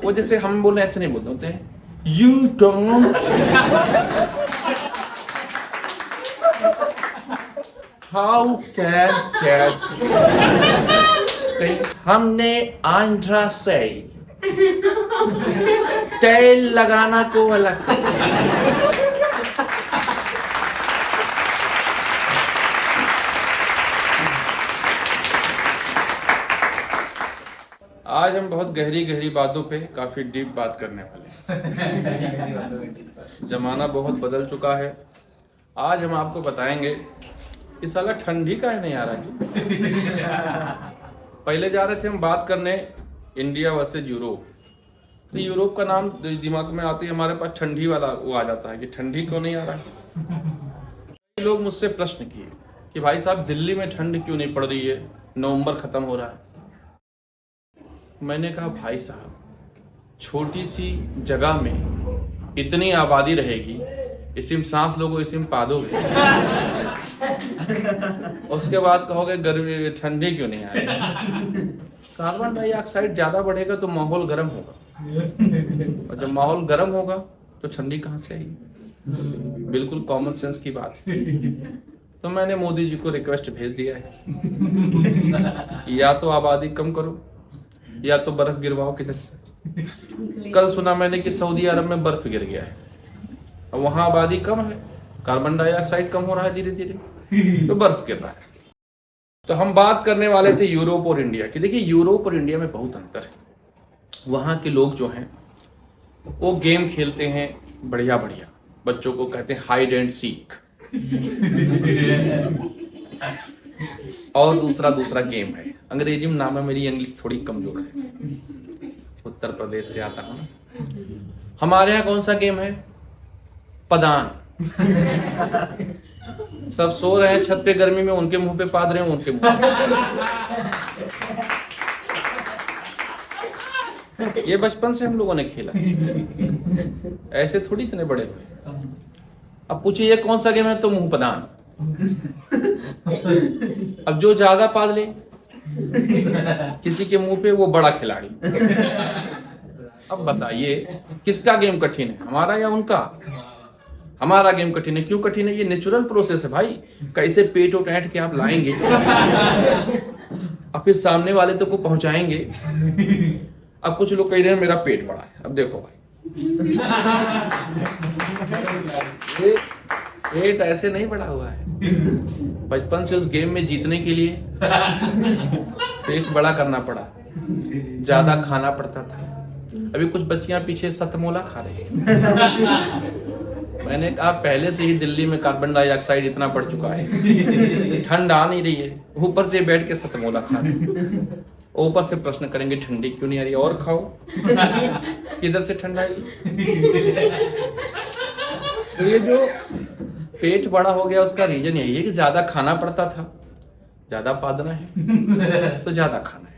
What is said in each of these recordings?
वो जैसे हम बोले ऐसे नहीं बोलते होते, you don't, how can cat, हमने आंध्रा से तेल लगाना को अलग। आज हम बहुत गहरी गहरी बातों पे काफी डीप बात करने वाले हैं। जमाना बहुत बदल चुका है। आज हम आपको बताएंगे कि साला ठंडी का है नहीं आ रहा जी। पहले जा रहे थे हम बात करने इंडिया वर्सेज यूरोप। तो यूरोप का नाम दिमाग में आते ही हमारे पास ठंडी वाला वो आ जाता है कि ठंडी क्यों नहीं आ रहा है। कई लोग मुझसे प्रश्न किए कि भाई साहब दिल्ली में ठंड क्यों नहीं पड़ रही है, नवंबर खत्म हो रहा है। मैंने कहा भाई साहब छोटी सी जगह में इतनी आबादी रहेगी, इसी में सांस लोगो इसी में पादोगे, उसके बाद कहोगे गर्मी ठंडी क्यों नहीं आ रही। कार्बन डाइऑक्साइड ज्यादा बढ़ेगा तो माहौल गर्म होगा, और जब माहौल गर्म होगा तो ठंडी कहाँ से आएगी। बिल्कुल कॉमन सेंस की बात है। तो मैंने मोदी जी को रिक्वेस्ट भेज दिया है, या तो आबादी कम करो या तो बर्फ गिरवाओ किधर से। कल सुना मैंने कि सऊदी अरब में बर्फ गिर गया है, अब वहां आबादी कम है, कार्बन डाइऑक्साइड कम हो रहा है धीरे धीरे, तो बर्फ गिर रहा है। तो हम बात करने वाले थे यूरोप और इंडिया की। देखिए यूरोप और इंडिया में बहुत अंतर है। वहां के लोग जो हैं वो गेम खेलते हैं बढ़िया बढ़िया, बच्चों को कहते हैं हाइड एंड सीक, और दूसरा गेम है, अंग्रेजी में नाम है, मेरी इंग्लिश थोड़ी कमजोर है, उत्तर प्रदेश से आता हूँ। हमारे यहाँ कौन सा गेम है, पदान। सब सो रहे हैं छत पे गर्मी में, उनके मुंह पे पाद रहे हैं, उनके मुंह पे। ये बचपन से हम लोगों ने खेला, ऐसे थोड़ी इतने बड़े हुए। अब पूछिए ये कौन सा गेम है, तो मुंह पदान। अब जो ज्यादा पाद ले किसी के मुंह पे, वो बड़ा खिलाड़ी। अब बताइए किसका गेम कठिन है, हमारा या उनका। हमारा गेम कठिन है। क्यों कठिन है, ये नेचुरल प्रोसेस है भाई। कैसे पेट और ऐंठ के आप लाएंगे और फिर सामने वाले तो को पहुंचाएंगे। अब कुछ लोग कह रहे हैं मेरा पेट बड़ा है, अब देखो भाई पेट ऐसे नहीं बड़ा हुआ है। बचपन से उस गेम में जीतने के लिए पेट बड़ा करना पड़ा, ज्यादा खाना पड़ता था। अभी कुछ बच्चियां पीछे सतमोला खा रही है। मैंने कहा पहले से ही दिल्ली में कार्बन डाइऑक्साइड इतना बढ़ चुका है, ठंड आ नहीं रही है, ऊपर से बैठ के सतमोला खा रहे, ऊपर से प्रश्न करेंगे ठंडी क्यों नहीं आ रही, और खाओ किधर से ठंड आएगी। तो ये जो पेट बड़ा हो गया उसका रीजन यही है कि ज्यादा खाना पड़ता था, ज्यादा पादना है तो ज्यादा खाना है।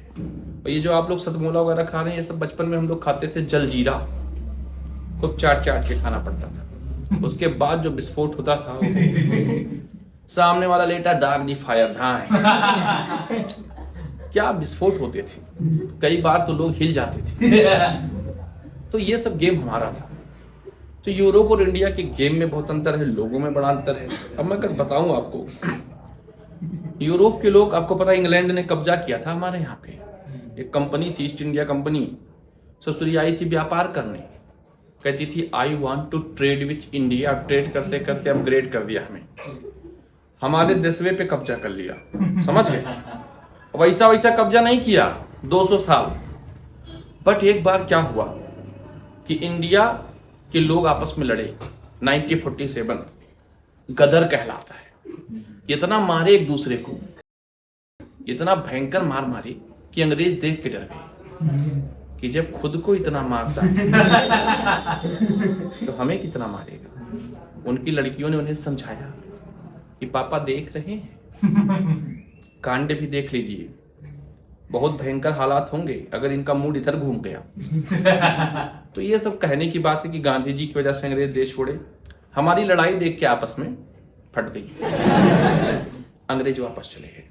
और ये जो आप लोग सतमोला वगैरह खा रहे हैं, ये सब बचपन में हम लोग खाते थे जलजीरा, खूब चाट चाट के खाना पड़ता था। उसके बाद जो विस्फोट होता था, सामने वाला लेटा दाग दी फायर, क्या विस्फोट होते थे, कई बार तो लोग हिल जाते थे। तो ये सब गेम हमारा था। तो यूरोप और इंडिया के गेम में बहुत अंतर है, लोगों में बड़ा अंतर है। अब मैं अगर बताऊं आपको, यूरोप के लोग, आपको पता है इंग्लैंड ने कब्जा किया था हमारे यहाँ पे, एक कंपनी थी ईस्ट इंडिया कंपनी, ससुरी आई थी व्यापार करने, कहती थी I want to trade with India. Trade करते करते अपग्रेड कर दिया हमें, हमारे देशवे पे कब्जा कर लिया, समझ गए। वैसा वैसा कब्जा नहीं किया 200 साल, बट एक बार क्या हुआ कि इंडिया के लोग आपस में लड़े। 1947 गदर कहलाता है। इतना मारे एक दूसरे को, इतना भयंकर मार मारे कि अंग्रेज देख के डर गए कि जब खुद को इतना मारता है तो हमें कितना मारेगा। उनकी लड़कियों ने उन्हें समझाया कि पापा देख रहे हैं, कांड भी देख लीजिए, बहुत भयंकर हालात होंगे अगर इनका मूड इधर घूम गया। तो ये सब कहने की बात है कि गांधी जी की वजह से अंग्रेज देश छोड़े। हमारी लड़ाई देख के आपस में फट गई, अंग्रेज वापस चले गए।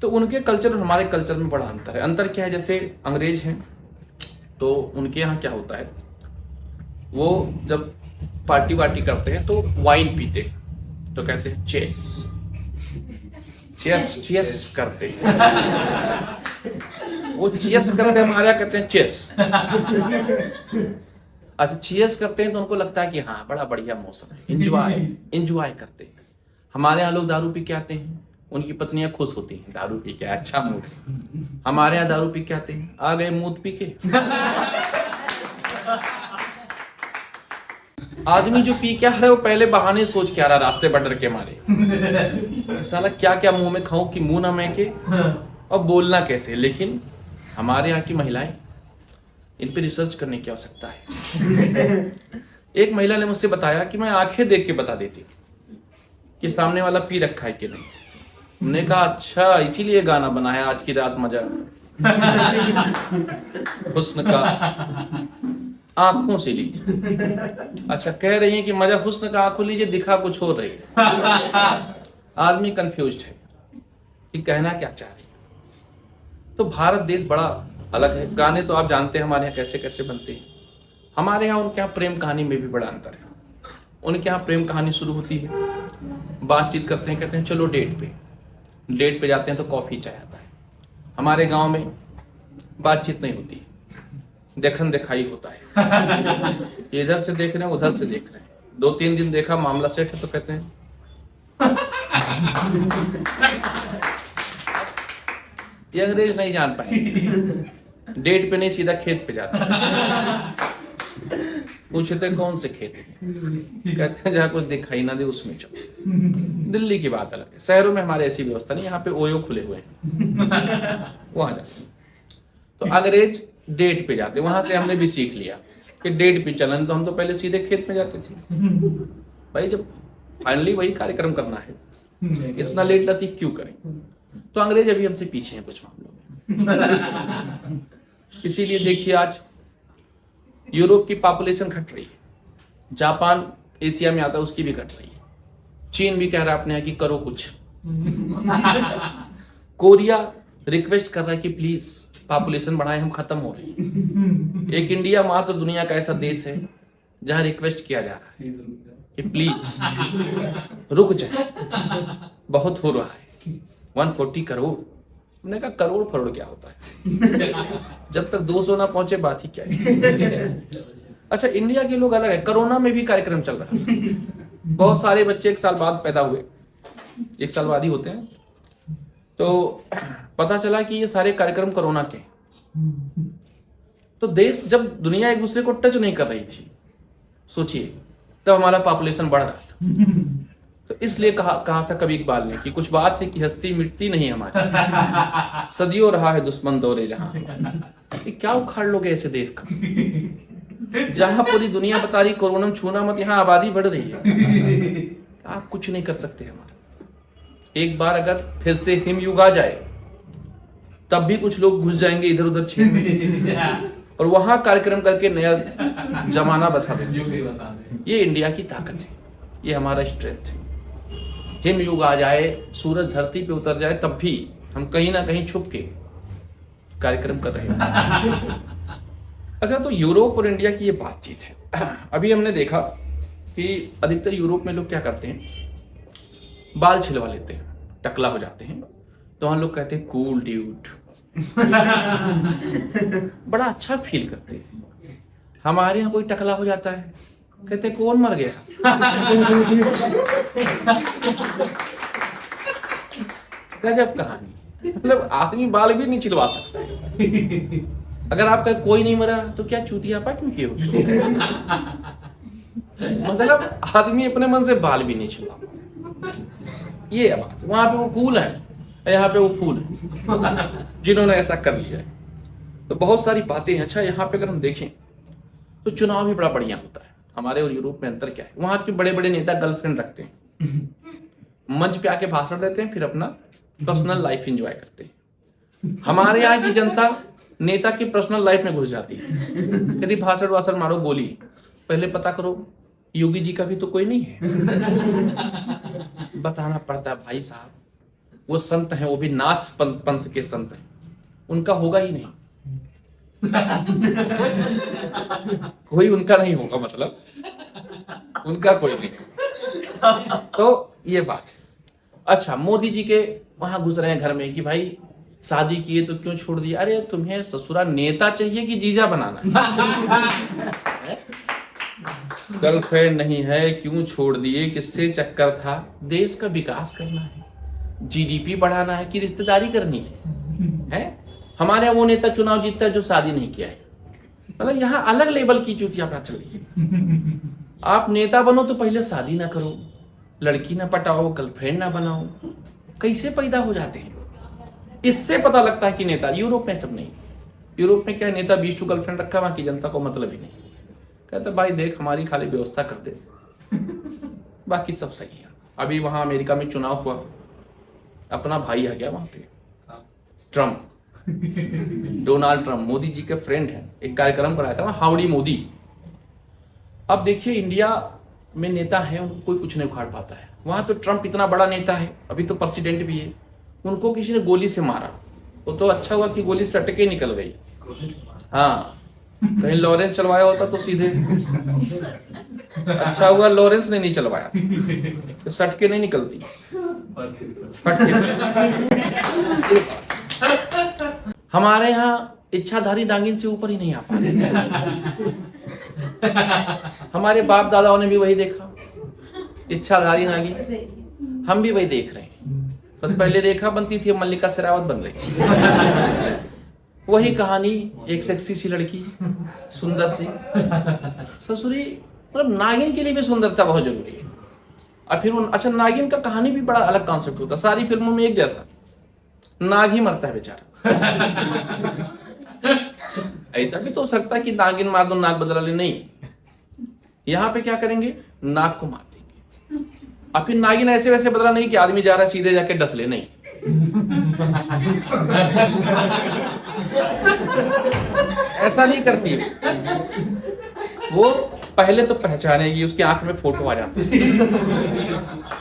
तो उनके कल्चर और हमारे कल्चर में बड़ा अंतर है। अंतर क्या है, जैसे अंग्रेज हैं तो उनके यहाँ क्या होता है, वो जब पार्टी वार्टी करते हैं तो वाइन पीते हैं, तो कहते हैं चेस चेस चेस करते हैं। वो चेस करते हैं, हमारे यहाँ कहते हैं चेस। अच्छा, चेस करते हैं तो उनको लगता है कि हाँ बड़ा बढ़िया मौसम है, एंजॉय करते हैं। हमारे यहाँ लोग दारू पी के आते हैं, उनकी पत्नियां खुश होती हैं, दारू पी के अच्छा मूड। हमारे यहाँ दारू पी के आते हैं, आ गए मूत पी के। आदमी जो पी के आ रहा है वो पहले बहाने सोच के आ रहा है, रास्ते पर डर के मारे साला क्या क्या मुंह में खाऊं कि मुंह ना महके और बोलना कैसे। लेकिन हमारे यहाँ की महिलाएं, इन पे रिसर्च करने की आवश्यकता है। एक महिला ने मुझसे बताया कि मैं आंखें देख के बता देती कि सामने वाला पी रखा है कि नहीं। हमने कहा अच्छा, इसीलिए गाना बना है आज की रात मजा हुस्न का आंखों से लीजिए। अच्छा, कह रही है कि मजा हुस्न का आंखों लीजिए, दिखा कुछ हो रही है। आदमी कंफ्यूज्ड है कि कहना क्या चाह रही है। तो भारत देश बड़ा अलग है। गाने तो आप जानते हैं हमारे यहाँ कैसे कैसे बनते हैं। हमारे यहाँ उनके यहाँ प्रेम कहानी में भी बड़ा अंतर है। उनके यहाँ प्रेम कहानी शुरू होती है, बातचीत करते हैं, कहते हैं चलो डेट पे जाते हैं तो कॉफी चाय आता है। हमारे गांव में बातचीत नहीं होती, देखन दिखाई होता है। इधर से देख रहे हैं, उधर से देख रहे हैं। 2-3 दिन देखा, मामला सेट है तो कहते हैं ये अंग्रेज नहीं जान पाएंगे। डेट पे नहीं, सीधा खेत पे जाते। पूछते कौन से खेत है, कहते हैं जहाँ कुछ दिखाई ना दे उसमें चलो। दिल्ली की बात अलग है, शहरों में हमारे ऐसी व्यवस्था नहीं, यहाँ पे ओयो खुले हुए हैं, वहां जाते। तो अंग्रेज डेट पे जाते, वहां से हमने भी सीख लिया कि डेट पे चलन, तो हम तो पहले सीधे खेत में जाते थे। भाई जब फाइनली वही कार्यक्रम करना है, इतना लेट लतीफ क्यों करें। तो अंग्रेज अभी हमसे पीछे हैं कुछ मामलों में। इसीलिए देखिए आज यूरोप की पॉपुलेशन घट रही है, जापान एशिया में आता है उसकी भी घट रही है, चीन भी कह रहा है अपने यहाँ की करो कुछ, कोरिया रिक्वेस्ट कर रहा है कि प्लीज पॉपुलेशन बढ़ाएं, हम खत्म हो रहे हैं। एक इंडिया मात्र दुनिया का ऐसा देश है जहां रिक्वेस्ट किया जा रहा है कि प्लीज रुक जाए, बहुत हो रहा है। 140 करोड़, हमने कहा करोड़ फरोड़ क्या होता है, जब तक 200 ना पहुंचे बात ही क्या है। अच्छा, इंडिया के लोग अलग है। कोरोना में भी कार्यक्रम चल रहा था, बहुत सारे बच्चे 1 साल बाद पैदा हुए, 1 साल बाद ही होते हैं। तो पता चला कि ये सारे कार्यक्रम कोरोना के। तो देश, जब दुनिया एक दूसरे को टच नहीं कर रही थी, सोचिए, तब हमारा पॉपुलेशन बढ़ रहा था। तो इसलिए कहा था कभी इकबाल ने कि कुछ बात है कि हस्ती मिटती नहीं हमारी, सदियों रहा है दुश्मन दौरे जहां। क्या उखाड़ लोगे ऐसे देश का, जहां पूरी दुनिया बता रही कोरोना में छूना मत, यहाँ आबादी बढ़ रही है, आप कुछ नहीं कर सकते हमारा। एक बार अगर फिर से हिमयुग आ जाए तब भी कुछ लोग घुस जाएंगे इधर उधर क्षेत्र में और वहां कार्यक्रम करके नया जमाना बचा देंगे। ये इंडिया की ताकत है, ये हमारा स्ट्रेंथ है। हिमयुग आ जाए, सूरज धरती पे उतर जाए, तब भी हम कहीं ना कहीं छुप के कार्यक्रम कर रहे हैं। अच्छा, तो यूरोप और इंडिया की ये बातचीत है। अभी हमने देखा कि अधिकतर यूरोप में लोग क्या करते हैं, बाल छिलवा लेते हैं, टकला हो जाते हैं, तो वहां लोग कहते हैं कूल ड्यूड, बड़ा अच्छा फील करते हैं। हमारे यहाँ कोई टकला हो जाता है, कहते हैं कौन मर गया। गजब कहानी, मतलब आदमी बाल भी नहीं छिलवा सकता है। अगर आपका कोई नहीं मरा तो क्या चूतियापा क्यों किए हो। मतलब आदमी अपने मन से बाल भी नहीं छिलवा, ये बात। वहां पे वो कूल है, यहाँ पे वो फूल है, जिन्होंने ऐसा कर लिया है। तो बहुत सारी बातें हैं। अच्छा, यहाँ पे अगर हम देखें तो चुनाव भी बड़ा बढ़िया होता है। हमारे और यूरोप में अंतर क्या है, वहां के बड़े बड़े नेता गर्लफ्रेंड रखते हैं, मंच पे आके भाषण देते हैं, फिर अपना पर्सनल लाइफ एंजॉय करते हैं। हमारे यहाँ की जनता नेता की पर्सनल लाइफ में घुस जाती है। यदि भाषण वाषण मारो, गोली, पहले पता करो योगी जी का भी तो कोई नहीं है। बताना पड़ता है भाई साहब, वो संत हैं, वो भी नाथ पंथ के संत हैं, उनका होगा ही नहीं। कोई उनका नहीं होगा, मतलब उनका कोई नहीं। तो ये बात है। अच्छा, मोदी जी के वहां घुस रहे हैं घर में कि भाई शादी किए तो क्यों छोड़ दिया? अरे तुम्हें ससुरा नेता चाहिए कि जीजा बनाना है? गर्लफ्रेंड नहीं है, क्यों छोड़ दिए? किससे चक्कर था? देश का विकास करना है, जीडीपी बढ़ाना है कि रिश्तेदारी करनी है? हमारे यहाँ वो नेता चुनाव जीतता है जो शादी नहीं किया है। मतलब यहाँ अलग लेवल की चूतियापना चल रही है। आप नेता बनो तो पहले शादी ना करो, लड़की ना पटाओ, गर्लफ्रेंड ना बनाओ। कैसे पैदा हो जाते हैं? इससे पता लगता है कि नेता। यूरोप में सब नहीं। यूरोप में क्या है, नेता 20 गर्लफ्रेंड रखा, वहां की जनता को मतलब ही नहीं। कहते भाई देख, हमारी खाली व्यवस्था कर दे, बाकी सब सही है। अभी वहां अमेरिका में चुनाव हुआ, अपना भाई आ गया वहां पे, Trump, Donald Trump, Modi ji के फ्रेंड हैं। एक कार्यक्रम कराया था वहां, हाउडी मोदी। अब देखिए इंडिया में नेता है, उनको कोई कुछ नहीं उखाड़ पाता है। वहां तो ट्रम्प इतना बड़ा नेता है, अभी तो प्रेसिडेंट भी है, उनको किसी ने गोली से मारा। वो तो अच्छा हुआ कि गोली सट के निकल गई। हाँ, कहीं लॉरेंस चलवाया होता तो सीधे। अच्छा हुआ लॉरेंस ने नहीं चलवाया, तो सट के नहीं निकलती, फट के। हमारे यहाँ इच्छाधारी नागिन से ऊपर ही नहीं आ पाते। हमारे बाप दादाओं ने भी वही देखा, इच्छाधारी नागिन। हम भी वही देख रहे हैं। बस पहले रेखा बनती थी, मल्लिका शेरावत बन रही थी। वही कहानी, एक सेक्सी सी लड़की, सुंदर सी ससुरी। मतलब नागिन के लिए भी सुंदरता बहुत जरूरी है। और फिर अच्छा, नागिन का कहानी भी बड़ा अलग कॉन्सेप्ट होता है। सारी फिल्मों में एक जैसा, नाग ही मरता है बेचारा। ऐसा भी तो हो सकता है कि नागिन मार दो, नाग बदला ले। नहीं, यहाँ पे क्या करेंगे, नाग को मार देंगे। और फिर नागिन ऐसे वैसे बदला नहीं कि आदमी जा रहा है सीधे जाके डस ले, नहीं। ऐसा नहीं करती है वो। पहले तो पहचानेगी, उसकी आंख में फोटो आ जाता है।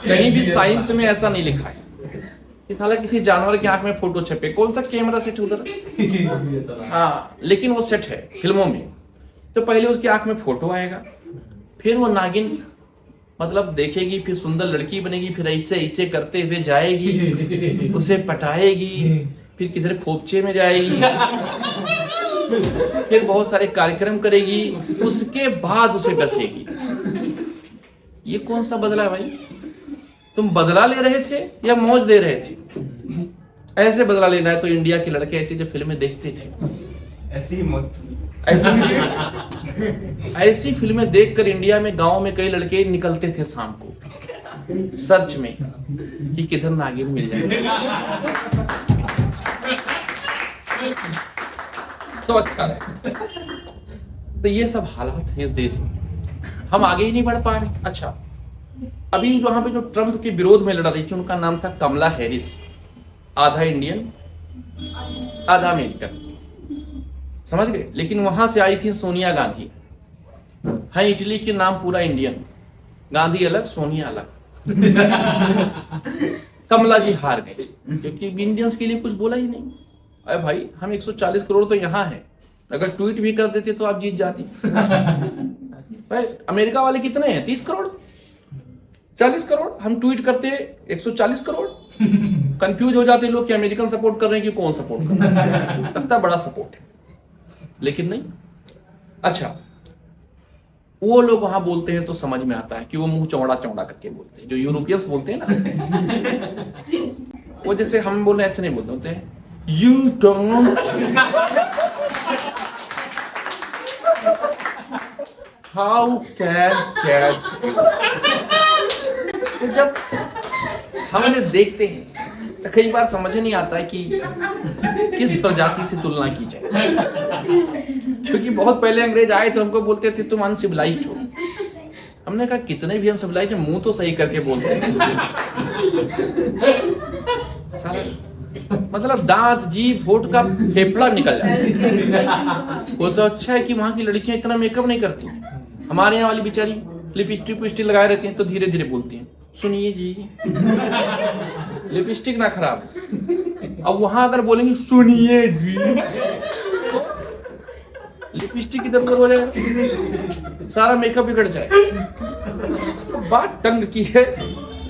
कहीं भी साइंस में ऐसा नहीं लिखा है कि साला किसी जानवर की आंख में फोटो छपे। कौन सा कैमरा सेट उधर? हाँ, लेकिन वो सेट है फिल्मों में। तो पहले उसकी आंख में फोटो आएगा, फिर वो नागिन मतलब देखेगी, फिर सुंदर लड़की बनेगी, फिर ऐसे ऐसे करते हुए जाएगी, उसे पटाएगी, फिर किधर खोपचे में जाएगी, फिर बहुत सारे कार्यक्रम करेगी, उसके बाद उसे डसेगी। ये कौन सा बदला है भाई? तुम बदला ले रहे थे या मौज दे रहे थे? ऐसे बदला लेना है तो इंडिया के लड़के ऐसी जो फिल्में देखते थे, ऐसी फिल्में देखकर इंडिया में गांव में कई लड़के निकलते थे शाम को सर्च में कि किधर नागिन मिल जाए। तो अच्छा रहे। तो ये सब हालात है इस देश में, हम आगे ही नहीं बढ़ पा रहे। अच्छा, अभी वहां पे जो ट्रम्प के विरोध में लड़ा रही थी, उनका नाम था कमला हैरिस। आधा इंडियन आधा अमेरिकन, समझ गए? लेकिन वहां से आई थी सोनिया गांधी। है इटली के नाम पूरा इंडियन, गांधी अलग, सोनिया अलग। कमला जी हार गए क्योंकि इंडियंस के लिए कुछ बोला ही नहीं। अरे भाई, हम 140 करोड़ तो यहाँ है, अगर ट्वीट भी कर देते तो आप जीत जाती। भाई अमेरिका वाले कितने हैं? 30 करोड़, 40 करोड़। हम ट्वीट करते 140 करोड़। कंफ्यूज हो जाते लोग कि अमेरिकन सपोर्ट कर रहे हैं कि कौन सपोर्ट कर रहे हैं। लगता बड़ा सपोर्ट है, लेकिन नहीं। अच्छा, वो लोग वहां बोलते हैं तो समझ में आता है कि वो मुंह चौड़ा चौड़ा करके बोलते हैं, जो यूरोपियंस बोलते हैं ना। वो जैसे हम बोल रहे हैं ऐसे नहीं बोलते हैं। You don't, how can cat. तो जब हम उन्हें देखते हैं तो कई बार समझ नहीं आता है कि किस प्रजाति से तुलना की जाए। क्योंकि बहुत पहले अंग्रेज आए तो हमको बोलते थे तुम अनसिविलाइज्ड हो। हमने कहा कितने भी अनसिविलाइज्ड हैं, मुंह तो सही करके बोलते हैं। मतलब दांत, जीभ, होठ का फेफड़ा निकल जाता है। वो तो अच्छा है कि वहां की लड़कियां इतना मेकअप नहीं करती। हमारे यहाँ वाली बेचारी लिपस्टिक विस्टिक लगाए रहती हैं तो धीरे धीरे बोलती हैं, सुनिए जी, लिपस्टिक ना खराब। अब वहां अगर बोलेंगे सुनिए जी, लिपस्टिक इधर उधर हो जाएगा, सारा मेकअप बिगड़ जाएगा। बात टंग की है।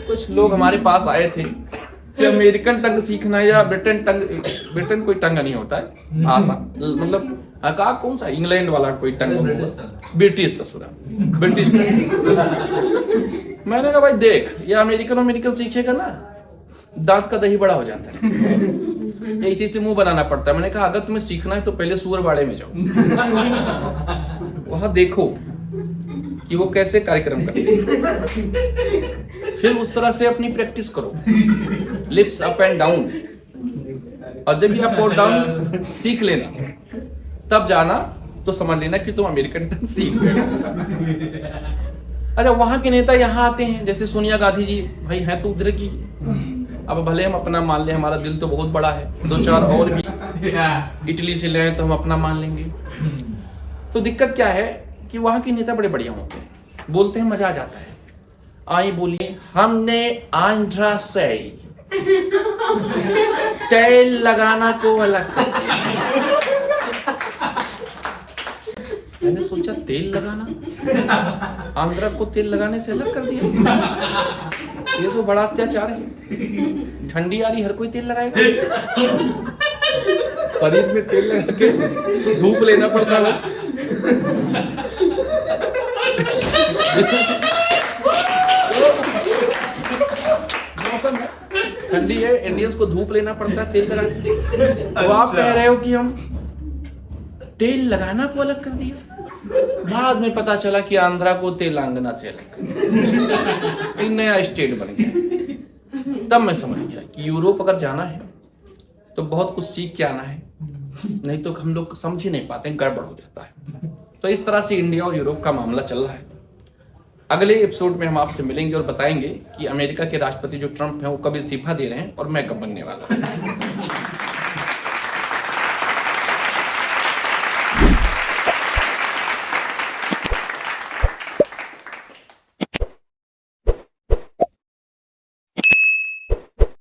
कुछ लोग हमारे पास आए थे कि अमेरिकन टंग सीखना है या ब्रिटेन कोई टंग नहीं होता है आसान, मतलब कहा कौन सा इंग्लैंड वाला कोई टंग, ब्रिटिश ससुरा, ब्रिटिश। मैंने कहा भाई देख, ये अमेरिकन सीखेगा ना दांत का दही बड़ा हो जाता है, यही चीज से मुंह बनाना पड़ता है। मैंने कहा अगर तुम्हें सीखना है तो पहले सुअरबाड़े में जाओ, वहां देखो कि वो कैसे कार्यक्रम करते हैं, फिर उस तरह से अपनी प्रैक्टिस करो, लिप्स अप एंड डाउन, और जब ये अप और डाउन सीख लेना तब जाना, तो समझ लेना कि तुम अमेरिकन टंग सीख गए। अच्छा, वहां के नेता यहाँ आते हैं, जैसे सोनिया गांधी जी, भाई हैं तो उधर की, अब भले हम अपना मान लें, हमारा दिल तो बहुत बड़ा है, 2-4 और भी इटली से ले तो हम अपना मान लेंगे। तो दिक्कत क्या है कि वहां के नेता बड़े बढ़िया होते हैं, बोलते हैं मजा आ जाता है। आई बोलिए, हमने आंध्रा से तेल लगाना को अलग कर दिया। मैंने सोचा तेल लगाना, आंध्रा को तेल लगाने से अलग कर दिया, ये तो बड़ा अत्याचार है। ठंडी आ रही, हर कोई तेल लगाएगा, शरीर में तेल लगा के धूप लेना पड़ता है। मौसम है, ठंडी है, इंडियंस को धूप लेना पड़ता है तेल लगा। तो आप कह रहे हो कि हम तेल लगाना को अलग कर दिया। बाद में पता चला कि आंध्रा को तेलंगाना से अलग कर दिया, एक नया स्टेट बन गया। तब मैं समझ गया कि यूरोप अगर जाना है तो बहुत कुछ सीख के आना है, नहीं तो हम लोग समझ ही नहीं पाते, गड़बड़ हो जाता है। तो इस तरह से इंडिया और यूरोप का मामला चल रहा है। अगले एपिसोड में हम आपसे मिलेंगे और बताएंगे कि अमेरिका के राष्ट्रपति जो ट्रंप हैं वो कब इस्तीफा दे रहे हैं और मैं कब बनने वाला हूं।